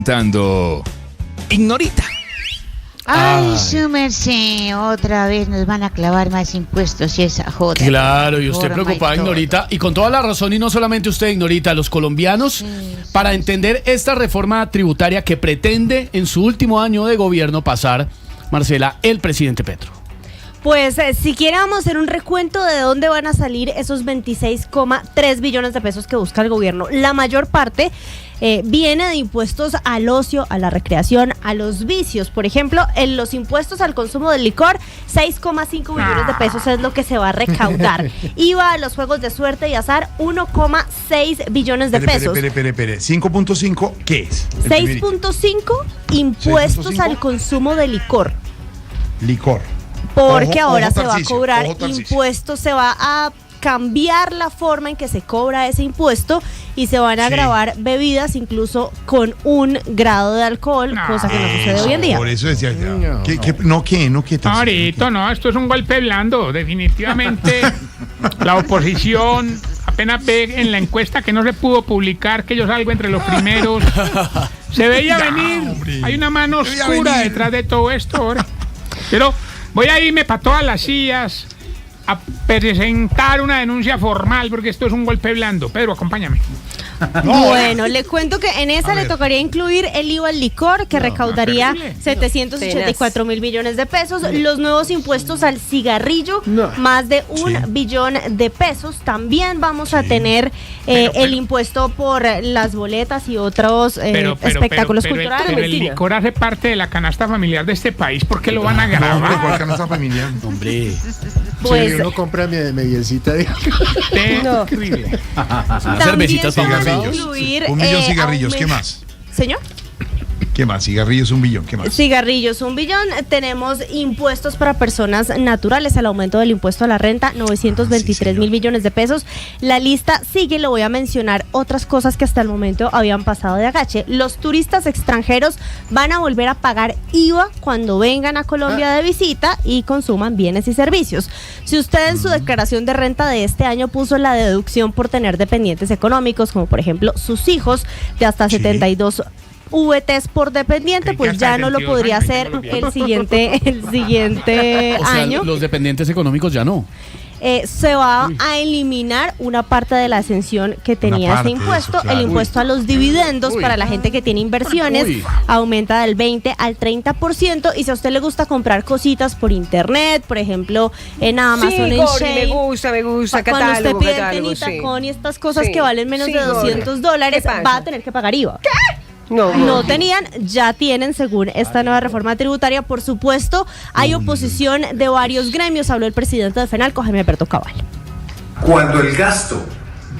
Dando Ignorita. Ay, su merced, otra vez nos van a clavar más impuestos y esa joda. Claro, y usted preocupada, Ignorita, y con toda la razón, y no solamente usted, Ignorita, los colombianos, para entender esta reforma tributaria que pretende en su último año de gobierno pasar, Marcela, el presidente Petro. Pues si quiere vamos a hacer un recuento de dónde van a salir esos 26,3 billones de pesos que busca el gobierno. La mayor parte viene de impuestos al ocio, a la recreación, a los vicios. Por ejemplo, en los impuestos al consumo del licor, 6,5 billones de pesos es lo que se va a recaudar. IVA a los juegos de suerte y azar, 1,6 billones de pesos. Espere. 5.5, ¿qué es? 6,5 impuestos 6.5 al consumo de licor. Licor. Porque ahora se va a Tarcisio, cobrar Tarcisio. impuestos, se va a cambiar la forma en que se cobra ese impuesto y se van a grabar bebidas incluso con 1 grado de alcohol, cosa que no sucede hoy en día. Por eso decía, No. ¿qué? Tarcisio? Ahorita no, esto es un golpe blando. Definitivamente la oposición apenas ve en la encuesta que no se pudo publicar que yo salgo entre los primeros. Se veía venir. Hombre. Hay una mano Se veía oscura venir. detrás de todo esto ahora. Pero voy a irme para todas las sillas a presentar una denuncia formal porque esto es un golpe blando. Pedro, acompáñame. Bueno, le cuento que en esa A le ver. tocaría incluir el IVA al licor, que recaudaría terrible. 784 mil millones de pesos. Los nuevos impuestos al cigarrillo, más de 1 billón de pesos. También vamos a tener el impuesto por las boletas y otros espectáculos culturales. Pero el licor hace parte de la canasta familiar de este país. ¿Por qué lo van a Hombre, grabar? ¿cuál canasta familiar? Hombre, Pues uno compra mediecita de... Terrible. cervecitas también se van a cigarrillos. incluir, 1 millón cigarrillos, ¿qué aumen- más? Señor. ¿Qué más? Cigarrillos, 1 billón, ¿qué más? Cigarrillos, 1 billón. Tenemos impuestos para personas naturales, el aumento del impuesto a la renta, 923 mil millones de pesos. La lista sigue, le voy a mencionar otras cosas que hasta el momento habían pasado de agache. Los turistas extranjeros van a volver a pagar IVA cuando vengan a Colombia de visita y consuman bienes y servicios. Si usted en su declaración de renta de este año puso la deducción por tener dependientes económicos, como por ejemplo sus hijos, de hasta 72 VTs por dependiente, Creí que pues hasta ya no lo 72 podría años, hacer no lo olvidé. el siguiente o sea, año. los dependientes económicos ya no. Se va a eliminar una parte de la exención que tenía parte este de impuesto. eso, claro. El impuesto a los dividendos para la gente que tiene inversiones aumenta del 20 al 30%. Y si a usted le gusta comprar cositas por internet, por ejemplo, en Amazon, Sí, en Gordy, Shein, me gusta, cuando usted catálogo, pide catálogo, tenita sí. con y estas cosas Sí. que valen menos Sí, de Gordy. $200, ¿Qué pasa? va a tener que pagar IVA. No, No tenían, ya tienen según esta nueva reforma tributaria. Por supuesto, hay oposición de varios gremios. Habló el presidente de FENALCO, Jaime Alberto Cabal. Cuando el gasto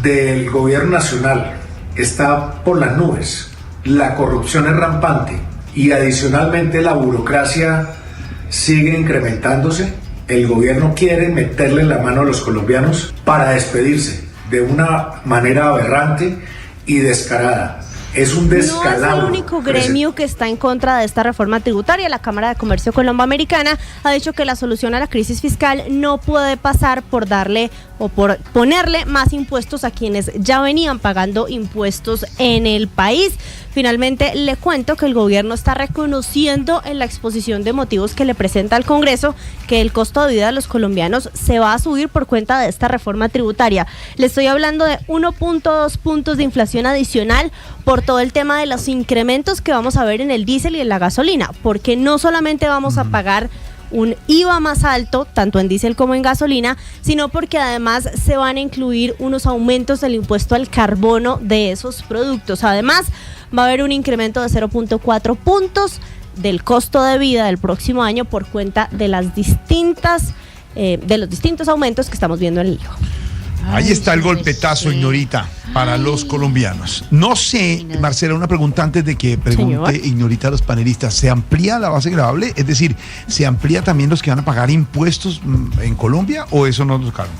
del gobierno nacional está por las nubes, la corrupción es rampante y adicionalmente la burocracia sigue incrementándose, el gobierno quiere meterle la mano a los colombianos para despedirse de una manera aberrante y descarada. Es un No descalabro. es el único gremio que está en contra de esta reforma tributaria. La Cámara de Comercio Colombo-Americana ha dicho que la solución a la crisis fiscal no puede pasar por darle o por ponerle más impuestos a quienes ya venían pagando impuestos en el país. Finalmente, le cuento que el gobierno está reconociendo en la exposición de motivos que le presenta al Congreso que el costo de vida de los colombianos se va a subir por cuenta de esta reforma tributaria. Le estoy hablando de 1.2 puntos de inflación adicional por todo el tema de los incrementos que vamos a ver en el diésel y en la gasolina, porque no solamente vamos a pagar un IVA más alto, tanto en diésel como en gasolina, sino porque además se van a incluir unos aumentos del impuesto al carbono de esos productos. Además, va a haber un incremento de 0.4 puntos del costo de vida del próximo año por cuenta de las distintas, de los distintos aumentos que estamos viendo en el IVA. Ahí está el golpetazo, Ignorita, para los colombianos. No sé, Marcela, una pregunta antes de que pregunte Señor. Ignorita a los panelistas. ¿Se amplía la base gravable? Es decir, ¿se amplía también los que van a pagar impuestos en Colombia o eso no lo tocaron?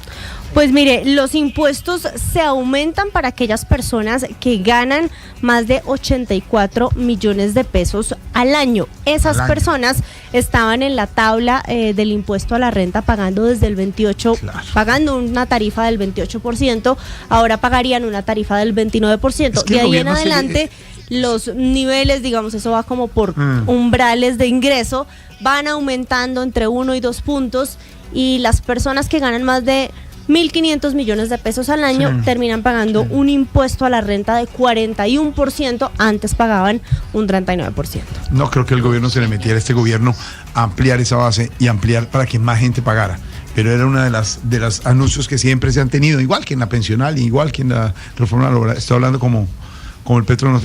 Pues mire, los impuestos se aumentan para aquellas personas que ganan más de 84 millones de pesos al año. Esas Al año. personas estaban en la tabla del impuesto a la renta pagando desde el 28, Claro. pagando una tarifa del 28%, ahora pagarían una tarifa del 29%. Es que De el ahí en gobierno se le- adelante los niveles, digamos, eso va como por umbrales de ingreso, van aumentando entre 1 y 2 puntos, y las personas que ganan más de 1.500 millones de pesos al año terminan pagando un impuesto a la renta de 41%, antes pagaban un 39%. No creo que el gobierno se le metiera a este gobierno a ampliar esa base y ampliar para que más gente pagara. Pero era una de las anuncios que siempre se han tenido, igual que en la pensional, igual que en la reforma laboral. Estoy hablando como el Petro,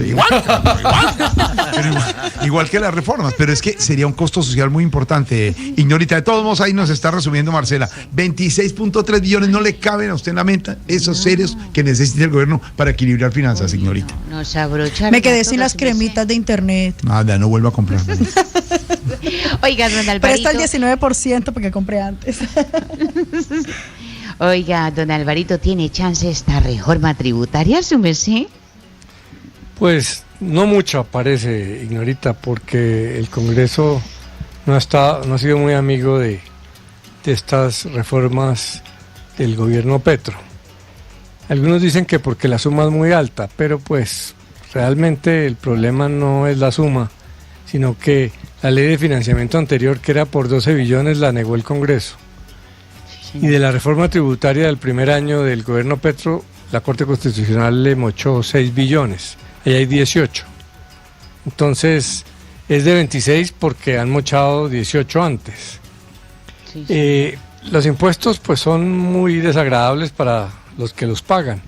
igual que las reformas, pero es que sería un costo social muy importante. Ignorita, de todos modos ahí nos está resumiendo Marcela, 26.3 billones no le caben a usted en la menta, esos serios que necesita el gobierno para equilibrar finanzas, Ignorita. Nos abrocharon. Me quedé a sin todos, las cremitas de internet. Nada, no vuelva a comprar. Oiga, don Alvarito. Presta el 19% porque compré antes. Oiga, don Alvarito, ¿tiene chance esta reforma tributaria, su merced? Pues no mucho parece, Ignorita, porque el Congreso no ha sido muy amigo de estas reformas del gobierno Petro. Algunos dicen que porque la suma es muy alta, pero pues realmente el problema no es la suma, sino que la ley de financiamiento anterior, que era por 12 billones, la negó el Congreso. Y de la reforma tributaria del primer año del gobierno Petro, la Corte Constitucional le mochó 6 billones. Ahí hay 18. Entonces, es de 26 porque han mochado 18 antes. Los impuestos pues son muy desagradables para los que los pagan,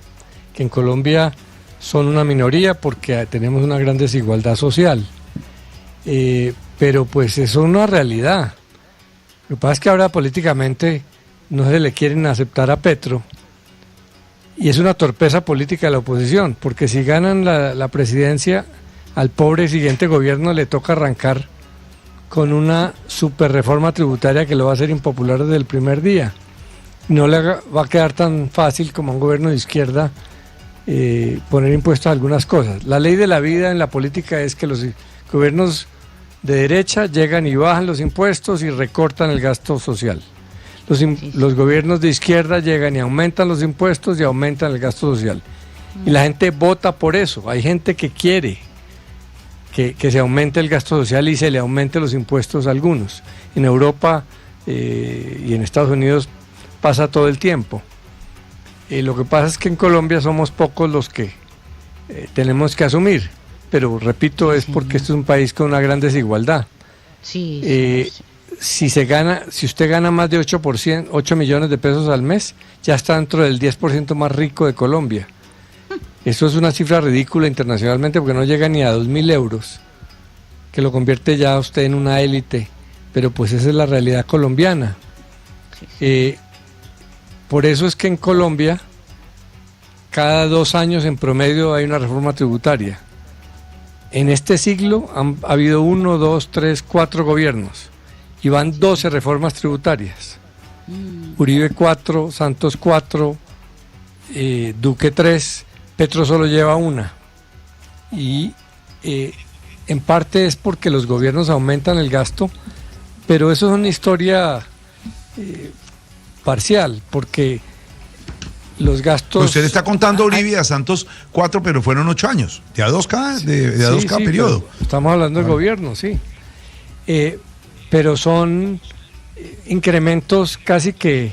que en Colombia son una minoría porque tenemos una gran desigualdad social. Pero pues eso es una realidad. Lo que pasa es que ahora políticamente no se le quieren aceptar a Petro. Y es una torpeza política de la oposición, porque si ganan la presidencia, al pobre siguiente gobierno le toca arrancar con una super reforma tributaria que lo va a hacer impopular desde el primer día. No le va a quedar tan fácil como a un gobierno de izquierda poner impuestos a algunas cosas. La ley de la vida en la política es que los gobiernos de derecha llegan y bajan los impuestos y recortan el gasto social. Los gobiernos de izquierda llegan y aumentan los impuestos y aumentan el gasto social. Y la gente vota por eso. Hay gente que quiere que se aumente el gasto social y se le aumente los impuestos a algunos. En Europa y en Estados Unidos pasa todo el tiempo. Lo que pasa es que en Colombia somos pocos los que tenemos que asumir. Pero repito, es porque este es un país con una gran desigualdad. Si usted gana más de 8 millones de pesos al mes, ya está dentro del 10% más rico de Colombia. Eso es una cifra ridícula internacionalmente porque no llega ni a 2.000 euros, que lo convierte ya a usted en una élite, pero pues esa es la realidad colombiana. Por eso es que en Colombia, cada 2 años en promedio hay una reforma tributaria. En este siglo ha habido 1, 2, 3, 4 gobiernos. Y van 12 reformas tributarias. Uribe 4, Santos 4, Duque 3, Petro solo lleva 1. Y en parte es porque los gobiernos aumentan el gasto, pero eso es una historia parcial, porque los gastos... Usted le está contando a Uribe y a Santos 4, pero fueron 8 años, de a 2 cada, de a 2 cada periodo. Estamos hablando del gobierno, sí. Pero son incrementos casi que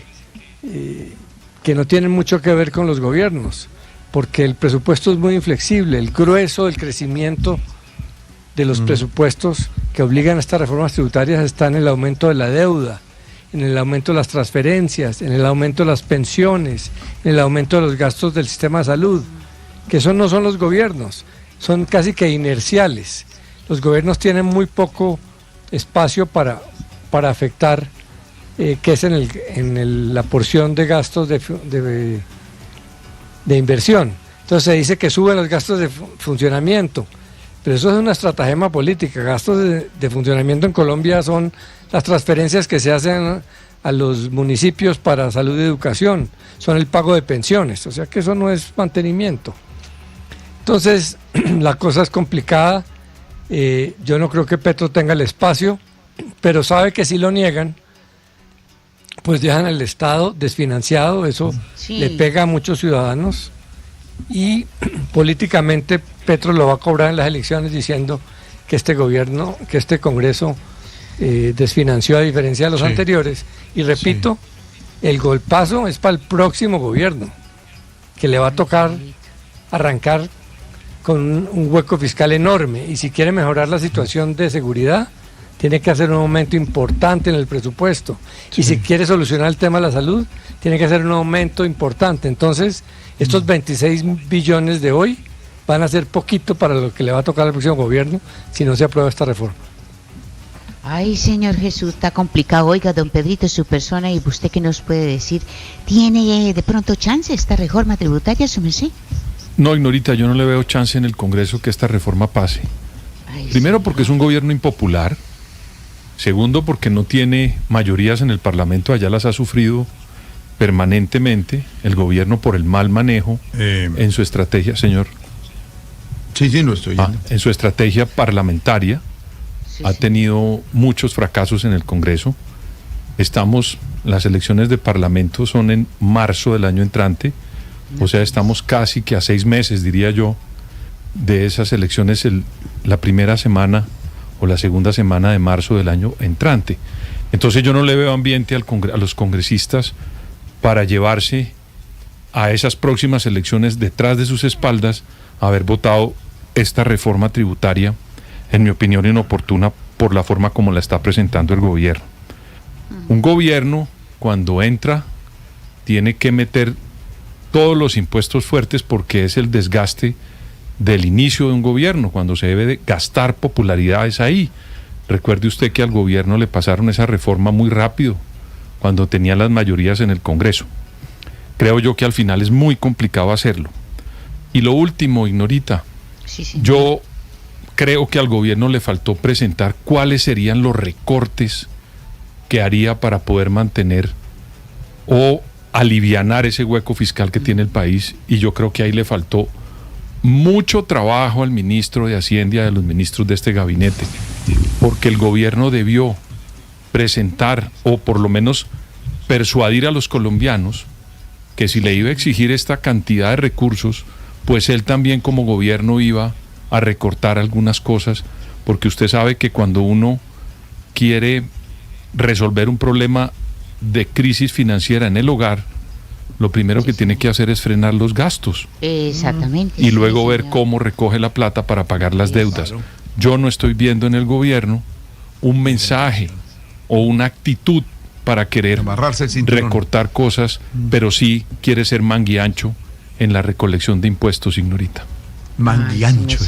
no tienen mucho que ver con los gobiernos, porque el presupuesto es muy inflexible. El grueso del crecimiento de los presupuestos que obligan a estas reformas tributarias está en el aumento de la deuda, en el aumento de las transferencias, en el aumento de las pensiones, en el aumento de los gastos del sistema de salud, que eso no son los gobiernos, son casi que inerciales. Los gobiernos tienen muy poco espacio para afectar, que es la porción de gastos de inversión. Entonces se dice que suben los gastos de funcionamiento, pero eso es una estratagema política. Gastos de funcionamiento en Colombia son las transferencias que se hacen a los municipios para salud y educación, son el pago de pensiones, o sea que eso no es mantenimiento. Entonces la cosa es complicada. Yo no creo que Petro tenga el espacio, pero sabe que si lo niegan, pues dejan el Estado desfinanciado. Eso le pega a muchos ciudadanos y políticamente Petro lo va a cobrar en las elecciones diciendo que este gobierno, que este Congreso desfinanció a diferencia de los anteriores. Y repito, el golpazo es para el próximo gobierno, que le va a tocar arrancar con un hueco fiscal enorme, y si quiere mejorar la situación de seguridad, tiene que hacer un aumento importante en el presupuesto, y si quiere solucionar el tema de la salud, tiene que hacer un aumento importante. Entonces, estos 26 billones de hoy van a ser poquito para lo que le va a tocar al próximo gobierno si no se aprueba esta reforma. Ay, señor Jesús, está complicado. Oiga, don Pedrito, su persona, y usted qué nos puede decir, ¿tiene de pronto chance esta reforma tributaria, su merced? No, Ignorita, yo no le veo chance en el Congreso que esta reforma pase. Ay, Primero, sí. porque es un gobierno impopular. Segundo, porque no tiene mayorías en el Parlamento, allá las ha sufrido permanentemente el gobierno por el mal manejo en su estrategia, señor. Sí, lo estoy oyendo. En su estrategia parlamentaria. Ha tenido muchos fracasos en el Congreso. Las elecciones de Parlamento son en marzo del año entrante, o sea, estamos casi que a 6 meses, diría yo, de esas elecciones, la primera semana o la segunda semana de marzo del año entrante. Entonces yo no le veo ambiente a los congresistas para llevarse a esas próximas elecciones detrás de sus espaldas haber votado esta reforma tributaria, en mi opinión inoportuna por la forma como la está presentando el gobierno. Un gobierno, cuando entra, tiene que meter todos los impuestos fuertes porque es el desgaste del inicio de un gobierno, cuando se debe de gastar popularidad es ahí. Recuerde usted que al gobierno le pasaron esa reforma muy rápido, cuando tenía las mayorías en el Congreso. Creo yo que al final es muy complicado hacerlo. Y lo último, Ignorita, yo creo que al gobierno le faltó presentar cuáles serían los recortes que haría para poder mantener o alivianar ese hueco fiscal que tiene el país, y yo creo que ahí le faltó mucho trabajo al ministro de Hacienda y a los ministros de este gabinete, porque el gobierno debió presentar o por lo menos persuadir a los colombianos que si le iba a exigir esta cantidad de recursos, pues él también como gobierno iba a recortar algunas cosas, porque usted sabe que cuando uno quiere resolver un problema de crisis financiera en el hogar, lo primero que tiene que hacer es frenar los gastos. Exactamente. Y luego ver cómo recoge la plata para pagar las deudas. Yo no estoy viendo en el gobierno un mensaje o una actitud para querer recortar cosas, pero sí quiere ser manguiancho en la recolección de impuestos, Ignorita. Manguiancho.